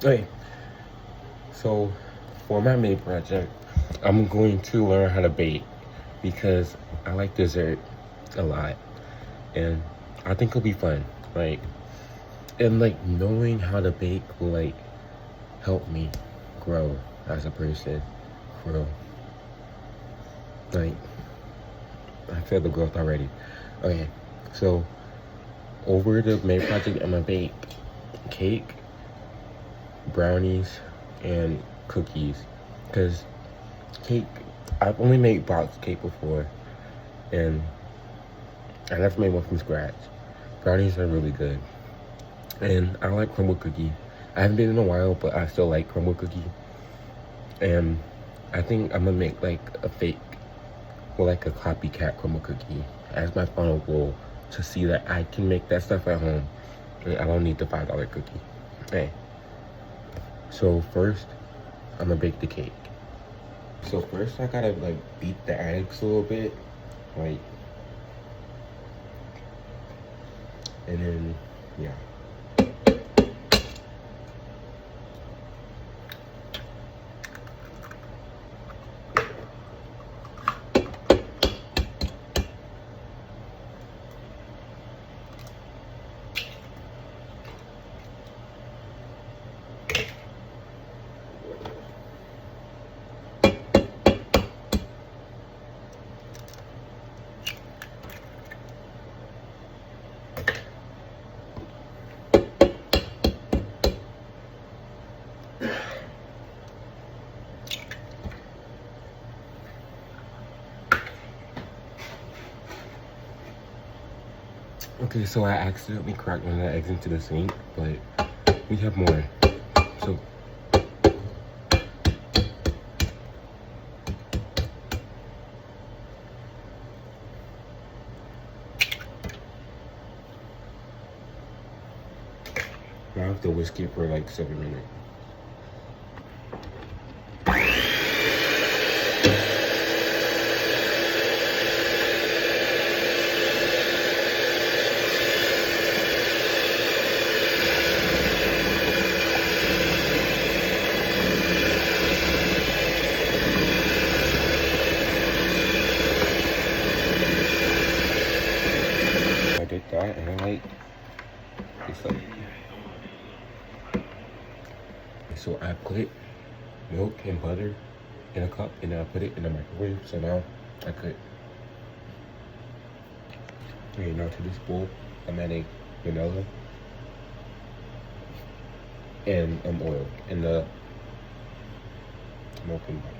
Okay, so for my main project, I'm going to learn how to bake because I like dessert a lot, and I think it'll be fun. And knowing how to bake will help me grow as a person. Grow. Like I feel the growth already. Okay, so over the main project, I'm gonna bake cake, brownies, and cookies. Cause cake, I've only made box cake before, and I never made one from scratch. Brownies are really good, and I like crumble cookie. I haven't been in a while, but I still like crumble cookie. And I think I'm gonna make like a fake or like a copycat crumble cookie as my final goal to see that I can make that stuff at home. And I don't need the $5 cookie. Hey, so first I'm gonna bake the cake. So first I gotta beat the eggs a little bit, like, and then yeah. Okay, so I accidentally cracked one of the eggs into the sink, but we have more. So now I have to whisk it for like 7 minutes. I did that, and it's like, so I put milk and butter in a cup, and then I put it in the microwave. So now I could. Okay, now to this bowl, I'm adding vanilla and oil in the milk and butter.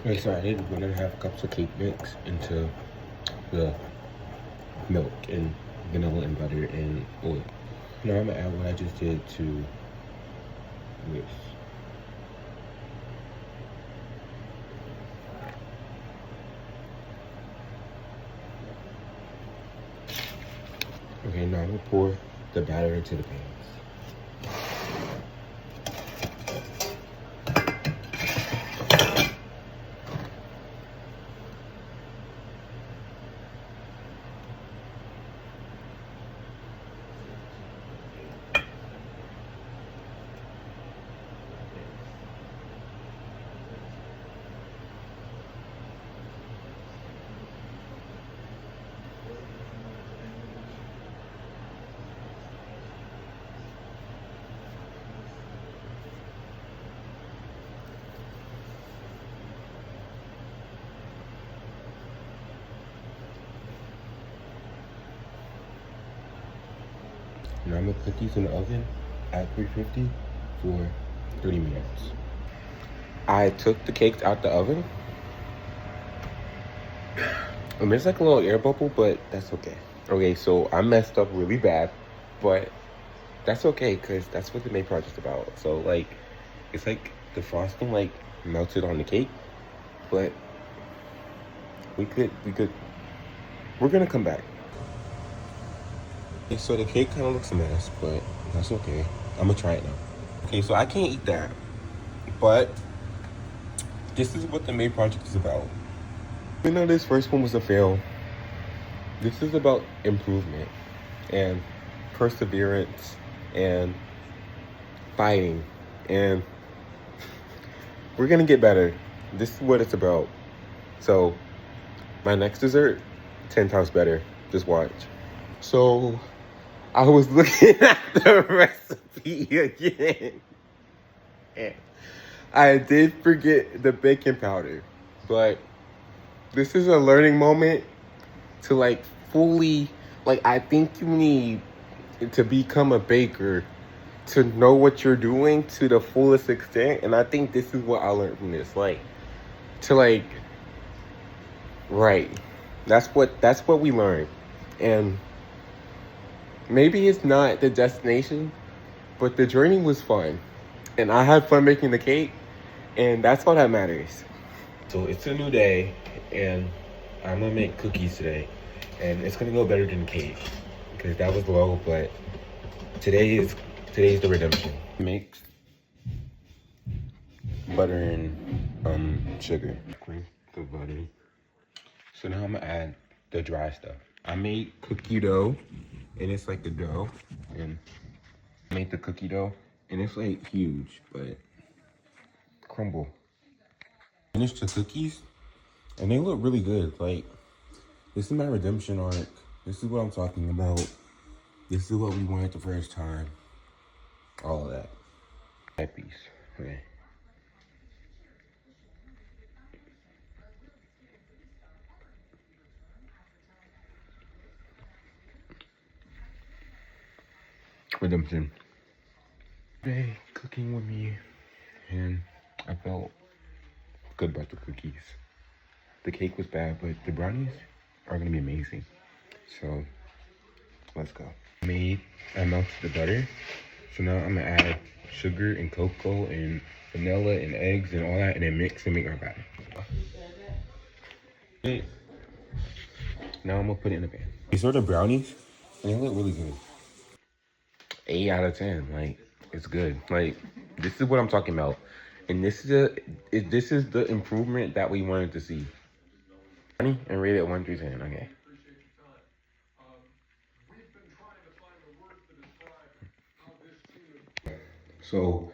Okay, so I did 1.5 cups of cake mix into the milk and vanilla and butter and oil. Now I'm gonna add what I just did to this. Okay, now I'm gonna pour the batter into the pans. And I'm gonna put these in the oven at 350 for 30 minutes. I took the cakes out the oven. And there's like a little air bubble, but that's okay. Okay, so I messed up really bad, but that's okay, because that's what the main project's about. So like, it's like the frosting like melted on the cake, but we're gonna come back. Okay, so the cake kind of looks a mess, but that's okay. I'm gonna try it now. Okay, so I can't eat that, but this is what the main project is about. Even though this first one was a fail, this is about improvement and perseverance and fighting, and we're gonna get better. This is what it's about. So my next dessert, 10 times better. Just watch. So I was looking at the recipe again, and I did forget the baking powder, but this is a learning moment to like fully, like, I think you need to become a baker to know what you're doing to the fullest extent. And I think this is what I learned from this, like, to like, right, that's what we learned. And maybe it's not the destination, but the journey was fun, and I had fun making the cake, and that's all that matters. So it's a new day, and I'm gonna make cookies today, and it's gonna go better than cake because that was low, but today's the redemption. Mix butter and sugar. Cream the butter. So now I'm gonna add the dry stuff. I made cookie dough, and it's like the dough, and I made the cookie dough, and it's like huge, but crumble. Finished the cookies, and they look really good. Like, this is my redemption arc. This is what I'm talking about. This is what we wanted the first time. All of that. That piece. Okay. Redemption. Today, cooking with me, and I felt good about the cookies. The cake was bad, but the brownies are gonna be amazing. So, let's go. I melted the butter. So now I'm gonna add sugar and cocoa and vanilla and eggs and all that, and then mix and make our batter. Now I'm gonna put it in the pan. These are the brownies, and they look really good. 8 out of 10. Like, it's good. Like, this is what I'm talking about, and this is the improvement that we wanted to see. And rate it 1 through 10. Okay. So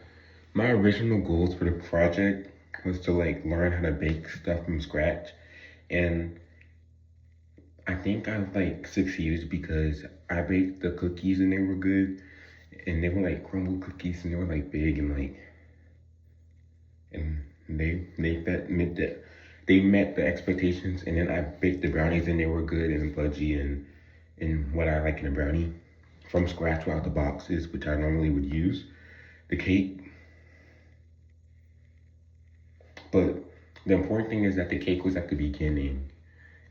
my original goals for the project was to like learn how to bake stuff from scratch, and I think I've like succeeded because I baked the cookies and they were good, and they were like crumble cookies, and they were like big and like, and they met the expectations. And then I baked the brownies and they were good and fudgy and what I like in a brownie from scratch without the boxes, which I normally would use. The cake, but the important thing is that the cake was at the beginning,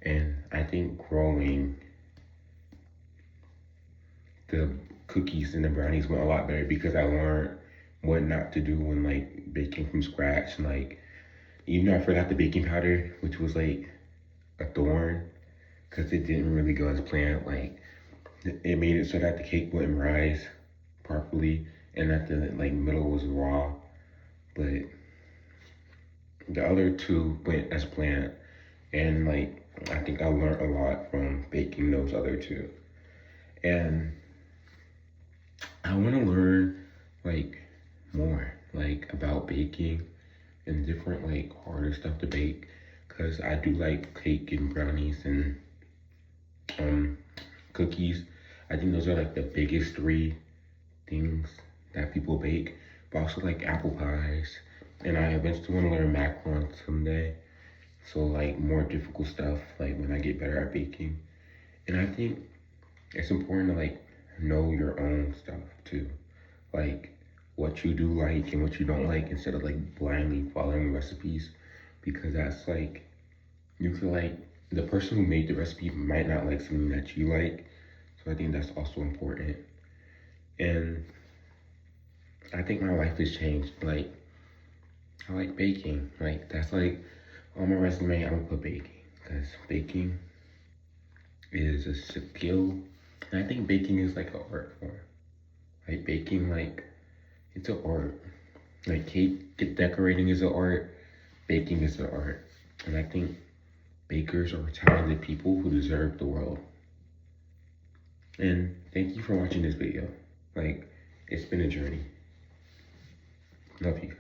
and I think growing the cookies and the brownies went a lot better because I learned what not to do when like baking from scratch. And like, even though I forgot the baking powder, which was like a thorn because it didn't really go as planned, like it made it so that the cake wouldn't rise properly and that the like middle was raw. But the other two went as planned, and like I think I learned a lot from baking those other two. And I want to learn like more like about baking and different like harder stuff to bake, because I do like cake and brownies and cookies. I think those are like the biggest 3 things that people bake, but also like apple pies. And I eventually want to learn macarons someday. So like more difficult stuff, like when I get better at baking. And I think it's important to like know your own stuff too. Like what you do like and what you don't like instead of like blindly following recipes, because that's like, you could like, the person who made the recipe might not like something that you like. So I think that's also important. And I think my life has changed. Like, I like baking. Like, that's like on my resume, I'm gonna put baking, because baking is a skill. And I think baking is like an art form. Like baking, like it's an art. Like cake decorating is an art. Baking is an art. And I think bakers are talented people who deserve the world. And thank you for watching this video. Like, it's been a journey. Love you.